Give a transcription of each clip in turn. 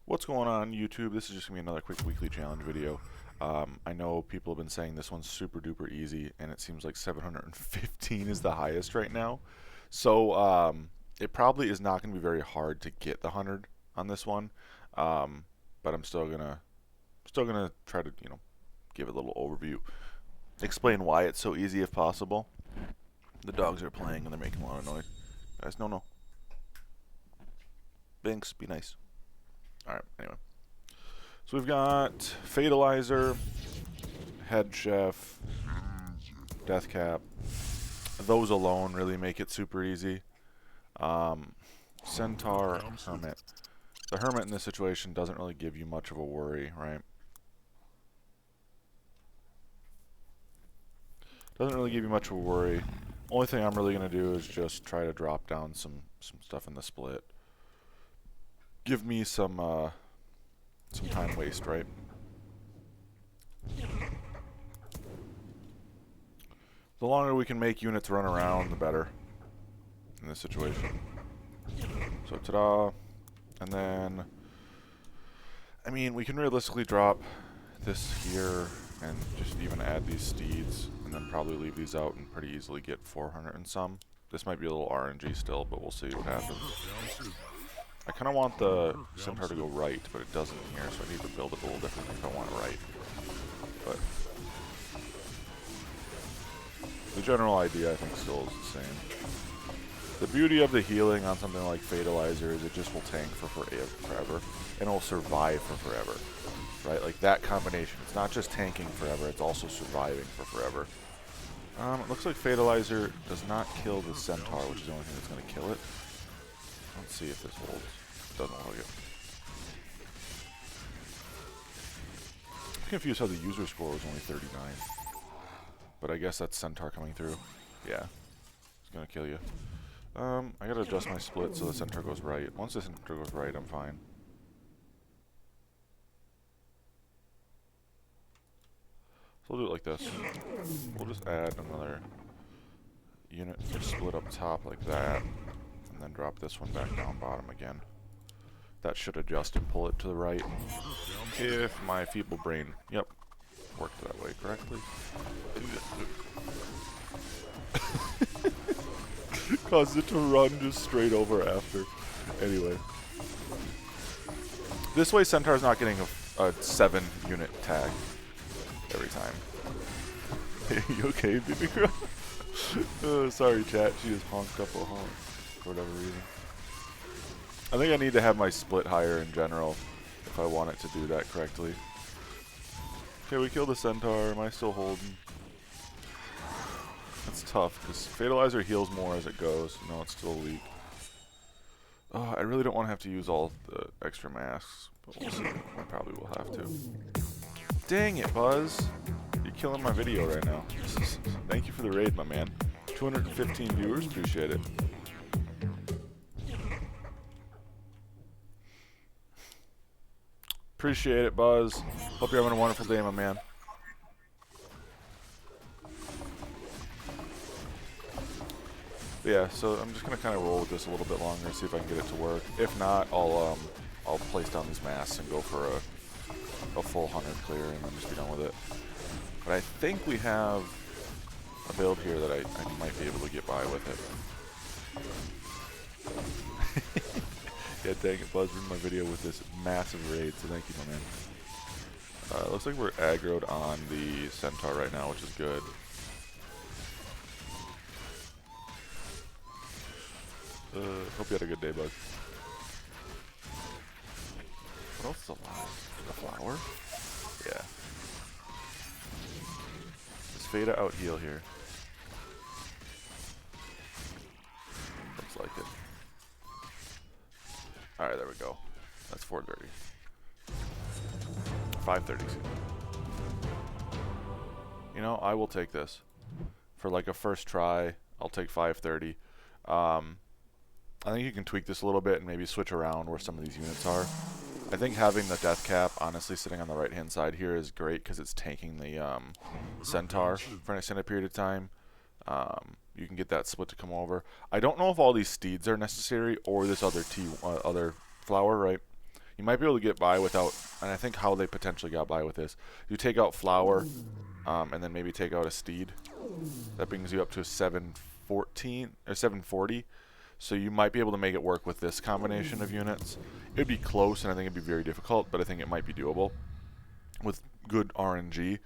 What's going on YouTube? This is just going to be another quick weekly challenge video. I know people have been saying this one's super duper easy, and it seems like 715 is the highest right now. So it probably is not going to be very hard to get the 100 on this one, but I'm still gonna try to give a little overview, explain why it's so easy if possible. The dogs are playing and they're making a lot of noise. Guys, no. Binks, be nice. Alright, anyway. So we've got Fatalizer, Head Chef, Death Cap. Those alone really make it super easy. Centaur, Hermit. The Hermit in this situation doesn't really give you much of a worry, right? Doesn't really give you much of a worry. Only thing I'm really going to do is just try to drop down some stuff in the split. Give me some time waste, right? The longer we can make units run around, the better in this situation. So, ta-da. And then, I mean, we can realistically drop this here and just even add these steeds and then probably leave these out and pretty easily get 400 and some. This might be a little RNG still, but we'll see what happens. I kind of want the Centaur to go right, but it doesn't here, so I need to build it a little differently if I want it right. But the general idea, I think, still is the same. The beauty of the healing on something like Fatalizer is it just will tank for forever, and it will survive for forever, right? Like that combination. It's not just tanking forever, it's also surviving for forever. It looks like Fatalizer does not kill the Centaur, which is the only thing that's going to kill it. Let's see if this holds. It doesn't hold it. I'm confused how the user score was only 39. But I guess that's Centaur coming through. Yeah. It's going to kill you. I gotta adjust my split so the Centaur goes right. Once the Centaur goes right, I'm fine. So we'll do it like this. We'll just add another unit to split up top like that. And then drop this one back down bottom again. That should adjust and pull it to the right. If my feeble brain, yep, worked that way correctly. Causes it to run just straight over after. Anyway. This way Centaur's not getting a 7 unit tag every time. You okay, baby girl? Oh, sorry chat, she just honked up a honk for whatever reason. I think I need to have my split higher in general if I want it to do that correctly. Okay, we killed the Centaur. Am I still holding? That's tough, because Fatalizer heals more as it goes. No, it's still weak. Oh, I really don't want to have to use all the extra masks, but we'll see. I probably will have to. Dang it, Buzz! You're killing my video right now. Thank you for the raid, my man. 215 viewers, appreciate it. Appreciate it, Buzz. Hope you're having a wonderful day, my man. But yeah, so I'm just gonna kind of roll with this a little bit longer, see if I can get it to work. If not, I'll place down these masks and go for a full 100 clear and then just be done with it. But I think we have a build here that I might be able to get by with it. Yeah, dang it, Buzz, in my video with this massive raid, so thank you, my man. Looks like we're aggroed on the Centaur right now, which is good. Hope you had a good day, Buzz. What else is alive? The flower? Yeah. Is Fada out heal here? Looks like it. Alright, there we go. That's 430. 530. You know, I will take this. For like a first try, I'll take 530. I think you can tweak this a little bit and maybe switch around where some of these units are. I think having the Death Cap, honestly, sitting on the right-hand side here is great because it's tanking the Centaur for an extended period of time. You can get that split to come over. I don't know if all these steeds are necessary or this other other flower, right? You might be able to get by without, and I think how they potentially got by with this, you take out Flower, and then maybe take out a Steed. That brings you up to a 714 or 740. So you might be able to make it work with this combination of units. It would be close, and I think it'd be very difficult, but I think it might be doable with good RNG.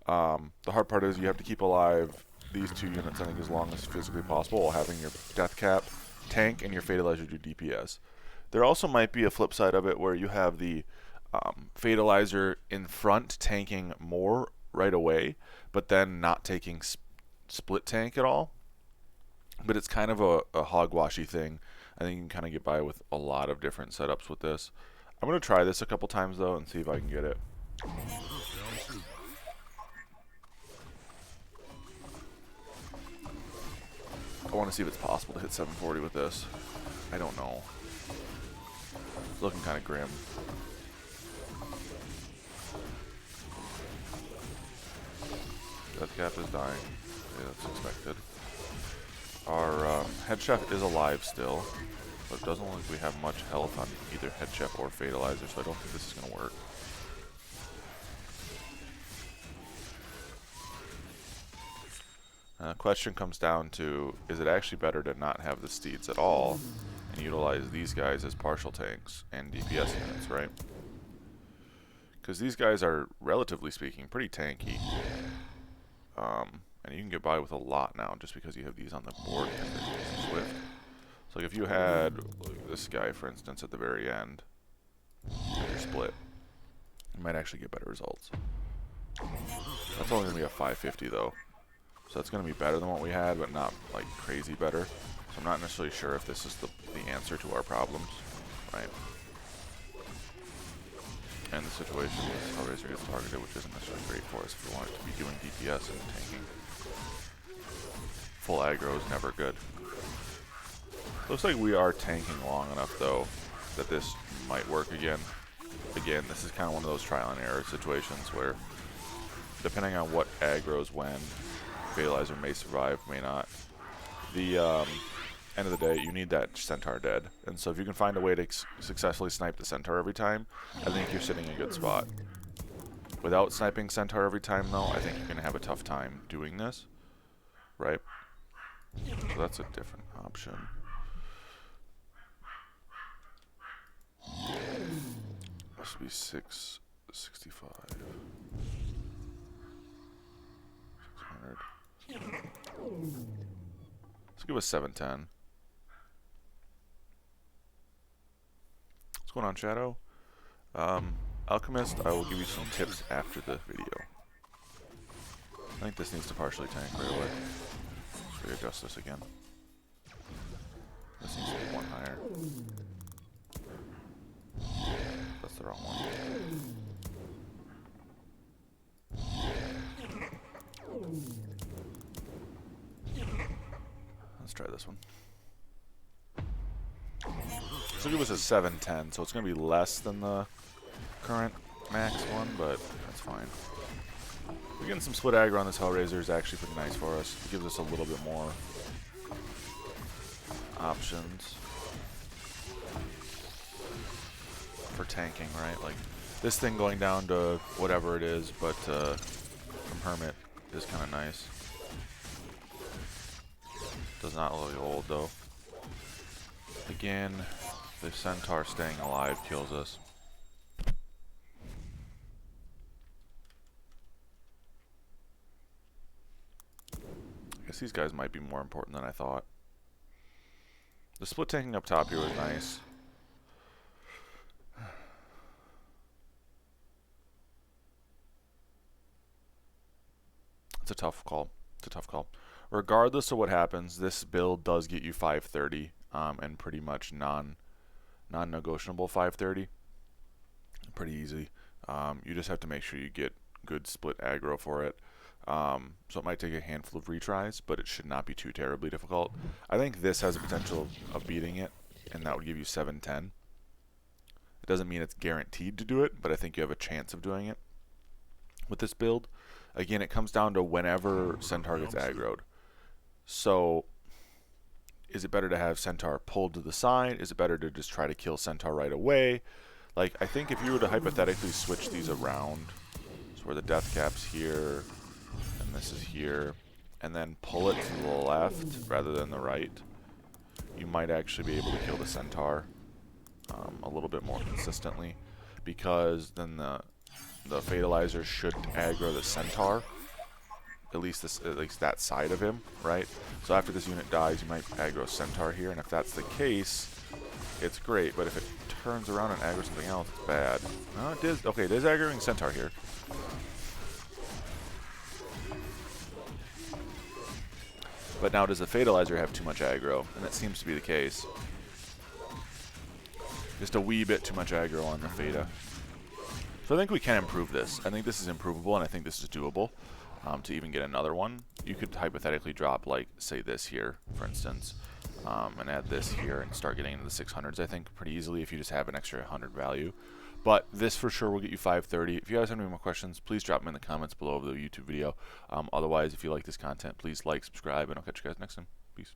The hard part is you have to keep alive these two units, I think, as long as physically possible, while having your Death Cap tank and your Fatalizer do DPS. There also might be a flip side of it where you have the Fatalizer in front tanking more right away, but then not taking split tank at all. But it's kind of a hogwashy thing. I think you can kind of get by with a lot of different setups with this. I'm going to try this a couple times, though, and see if I can get it. I want to see if it's possible to hit 740 with this. I don't know. It's looking kind of grim. Death Cap is dying. Yeah, that's expected. Our Head Chef is alive still, but it doesn't look like we have much health on either Head Chef or Fatalizer, so I don't think this is going to work. The question comes down to, is it actually better to not have the Steeds at all and utilize these guys as partial tanks and DPS units, right? Because these guys are, relatively speaking, pretty tanky. And you can get by with a lot now just because you have these on the board because they're swift. So like if you had this guy, for instance, at the very end, and you're split, you might actually get better results. That's only going to be a 550 though. So that's going to be better than what we had, but not like crazy better. So I'm not necessarily sure if this is the answer to our problems, right? And the situation is Hellraiser gets targeted, which isn't necessarily great for us if we want it to be doing DPS and tanking. Full aggro is never good. Looks like we are tanking long enough, though, that this might work again. Again, this is kind of one of those trial and error situations where, depending on what aggro's when, Fatalizer may survive, may not. The end of the day, you need that Centaur dead. And so if you can find a way to successfully snipe the Centaur every time, I think you're sitting in a good spot. Without sniping Centaur every time, though, I think you're going to have a tough time doing this. Right? So that's a different option. This would be 665. 600. Let's give us 710. What's going on, Shadow? Alchemist, I will give you some tips after the video. I think this needs to partially tank right away. Should we adjust this again? This needs to be one higher. That's the wrong one. Let's try this one. So give us a 710, so it's going to be less than the current max one, but that's fine. We're getting some split aggro on this Hellraiser is actually pretty nice for us. It gives us a little bit more options for tanking, right? Like this thing going down to whatever it is, but from Hermit is kind of nice. Does not look old though. Again, the Centaur staying alive kills us. I guess these guys might be more important than I thought. The split tanking up top here was nice. It's a tough call. It's a tough call. Regardless of what happens, this build does get you 530 and pretty much non-negotiable 530. Pretty easy. You just have to make sure you get good split aggro for it. So it might take a handful of retries, but it should not be too terribly difficult. I think this has the potential of beating it, and that would give you 710. It doesn't mean it's guaranteed to do it, but I think you have a chance of doing it with this build. Again, it comes down to whenever Centaur gets aggroed. So, is it better to have Centaur pulled to the side? Is it better to just try to kill Centaur right away? Like, I think if you were to hypothetically switch these around, so where the death cap's here, and this is here, and then pull it to the left rather than the right, you might actually be able to kill the centaur a little bit more consistently, because then the fatalizer should aggro the centaur, at least that side of him, right? So after this unit dies, you might aggro centaur here, and if that's the case, it's great. But if it turns around and aggro something else, it's bad. No, it is. Okay, it is aggroing centaur here. But now, does the fatalizer have too much aggro? And that seems to be the case. Just a wee bit too much aggro on the Feta. So I think we can improve this. I think this is improvable, and I think this is doable. To even get another one, you could hypothetically drop, like, say this here, for instance, and add this here and start getting into the 600s, I think, pretty easily if you just have an extra 100 value. But this for sure will get you 530. If you guys have any more questions, please drop them in the comments below the YouTube video. Otherwise, if you like this content, please like, subscribe, and I'll catch you guys next time. Peace.